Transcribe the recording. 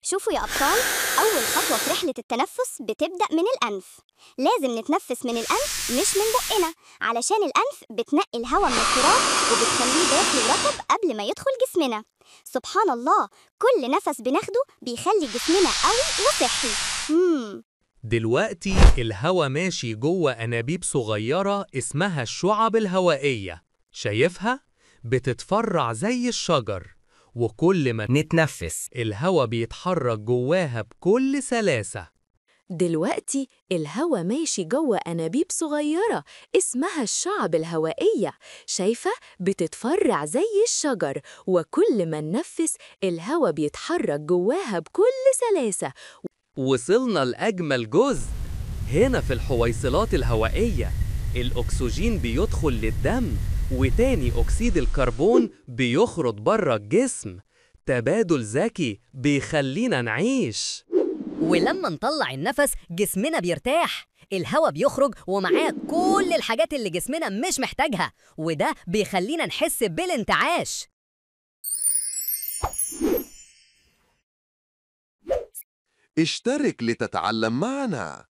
شوفوا يا أبطال، أول خطوة في رحلة التنفس بتبدأ من الأنف. لازم نتنفس من الأنف مش من بقنا، علشان الأنف بتنقي الهواء من التراب وبتخليه دافي ورطب قبل ما يدخل جسمنا. سبحان الله، كل نفس بناخده بيخلي جسمنا قوي وصحي. دلوقتي الهوا ماشي جوه أنابيب صغيرة اسمها الشعب الهوائية. شايفها؟ بتتفرع زي الشجر، وكل ما نتنفس الهوا بيتحرك جواها بكل سلاسة. دلوقتي الهوا ماشي جوه أنابيب صغيرة اسمها الشعب الهوائية. شايفة؟ بتتفرع زي الشجر، وكل ما ننفس الهوا بيتحرك جواها بكل سلاسة. وصلنا لأجمل جزء هنا في الحويصلات الهوائية. الأكسجين بيدخل للدم، وتاني أكسيد الكربون بيخرج بره الجسم. تبادل ذكي بيخلينا نعيش. ولما نطلع النفس جسمنا بيرتاح، الهواء بيخرج ومعاه كل الحاجات اللي جسمنا مش محتاجها، وده بيخلينا نحس بالانتعاش. اشترك لتتعلم معنا.